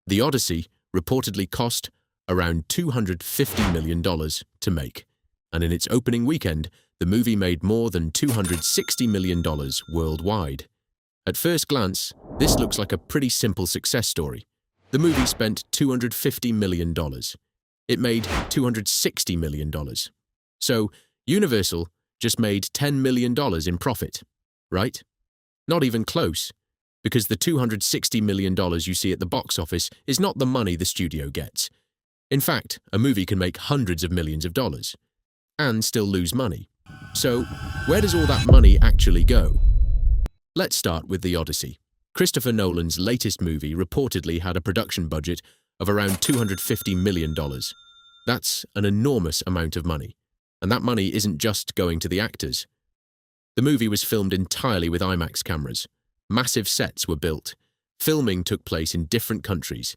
The Odyssey reportedly cost around $250 million to make, and in its opening weekend, the movie made more than $260 million worldwide. At first glance, this looks like a pretty simple success story. The movie spent $250 million. It made $260 million. So, Universal just made $10 million in profit, right? Not even close, because the $260 million you see at the box office is not the money the studio gets. In fact, a movie can make hundreds of millions of dollars and still lose money. So, where does all that money actually go? Let's start with The Odyssey. Christopher Nolan's latest movie reportedly had a production budget of around $250 million. That's an enormous amount of money, and that money isn't just going to the actors. The movie was filmed entirely with IMAX cameras. Massive sets were built. Filming took place in different countries.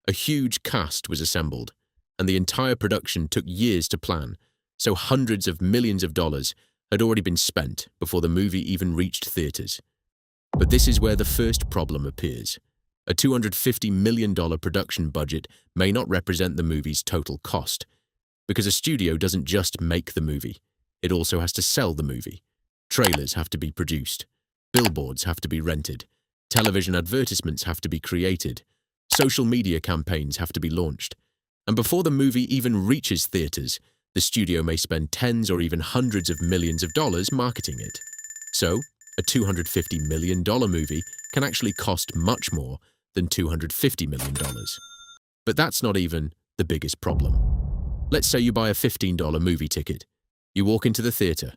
A huge cast was assembled, and the entire production took years to plan, so hundreds of millions of dollars had already been spent before the movie even reached theaters. But this is where the first problem appears. A $250 million production budget may not represent the movie's total cost, because a studio doesn't just make the movie, it also has to sell the movie. Trailers have to be produced, billboards have to be rented, television advertisements have to be created, social media campaigns have to be launched, and before the movie even reaches theaters, the studio may spend tens or even hundreds of millions of dollars marketing it. So, a $250 million movie can actually cost much more than $250 million. But that's not even the biggest problem. Let's say you buy a $15 movie ticket. You walk into the theater.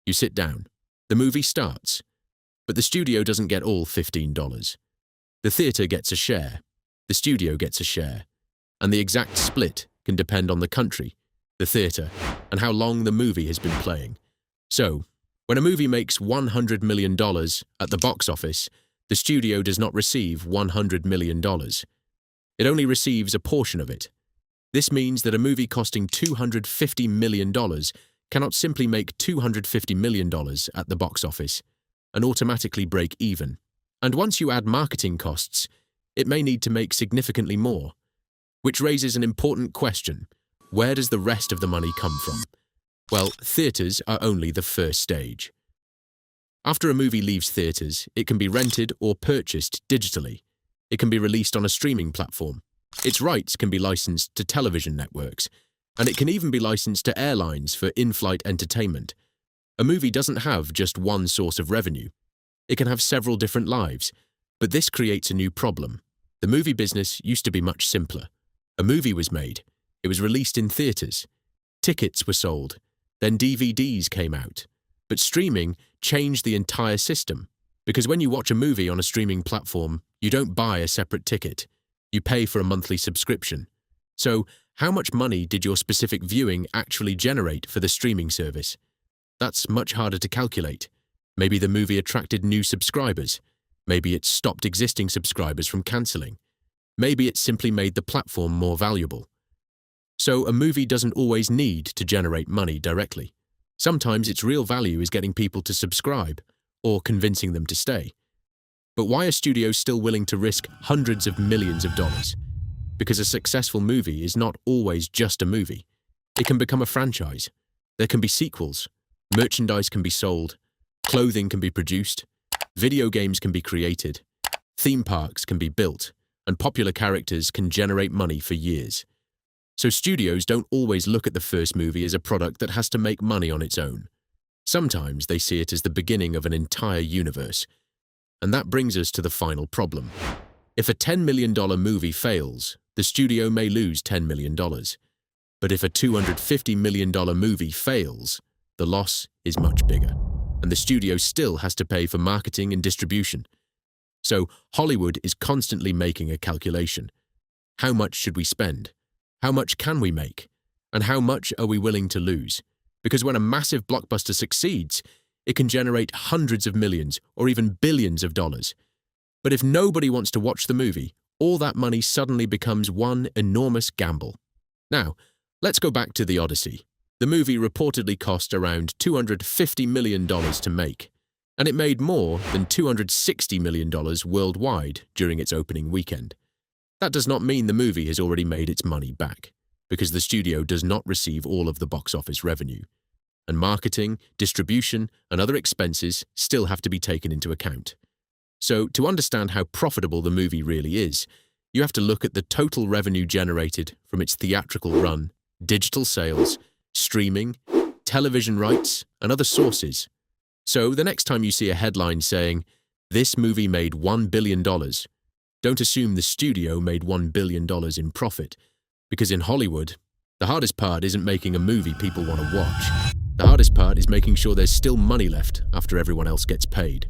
You sit down. The movie starts. But the studio doesn't get all $15. The theater gets a share. The studio gets a share. And the exact split can depend on the country, the theater, and how long the movie has been playing. So, when a movie makes $100 million at the box office, the studio does not receive $100 million. It only receives a portion of it. This means that a movie costing $250 million cannot simply make $250 million at the box office and automatically break even. And once you add marketing costs, it may need to make significantly more. Which raises an important question. Where does the rest of the money come from? Well, theaters are only the first stage. After a movie leaves theaters, it can be rented or purchased digitally. It can be released on a streaming platform. Its rights can be licensed to television networks, and it can even be licensed to airlines for in-flight entertainment. A movie doesn't have just one source of revenue. It can have several different lives, but this creates a new problem. The movie business used to be much simpler. A movie was made. It was released in theaters. Tickets were sold. Then DVDs came out. But streaming changed the entire system, because when you watch a movie on a streaming platform, you don't buy a separate ticket. You pay for a monthly subscription. So, how much money did your specific viewing actually generate for the streaming service? That's much harder to calculate. Maybe the movie attracted new subscribers. Maybe it stopped existing subscribers from cancelling. Maybe it simply made the platform more valuable. So a movie doesn't always need to generate money directly. Sometimes its real value is getting people to subscribe or convincing them to stay. But why are studios still willing to risk hundreds of millions of dollars? Because a successful movie is not always just a movie. It can become a franchise. There can be sequels. Merchandise can be sold. Clothing can be produced. Video games can be created. Theme parks can be built. And popular characters can generate money for years. So studios don't always look at the first movie as a product that has to make money on its own. Sometimes they see it as the beginning of an entire universe. And that brings us to the final problem. If a $10 million movie fails, the studio may lose $10 million. But if a $250 million movie fails, the loss is much bigger. And the studio still has to pay for marketing and distribution. So Hollywood is constantly making a calculation. How much should we spend? How much can we make? And how much are we willing to lose? Because when a massive blockbuster succeeds, it can generate hundreds of millions or even billions of dollars. But if nobody wants to watch the movie, all that money suddenly becomes one enormous gamble. Now, let's go back to The Odyssey. The movie reportedly cost around $250 million to make, and it made more than $260 million worldwide during its opening weekend. That does not mean the movie has already made its money back, because the studio does not receive all of the box office revenue, and marketing, distribution, and other expenses still have to be taken into account. So, to understand how profitable the movie really is, you have to look at the total revenue generated from its theatrical run, digital sales, streaming, television rights, and other sources. So, the next time you see a headline saying, "This movie made $1 billion," don't assume the studio made $1 billion in profit, because in Hollywood, the hardest part isn't making a movie people want to watch. The hardest part is making sure there's still money left after everyone else gets paid.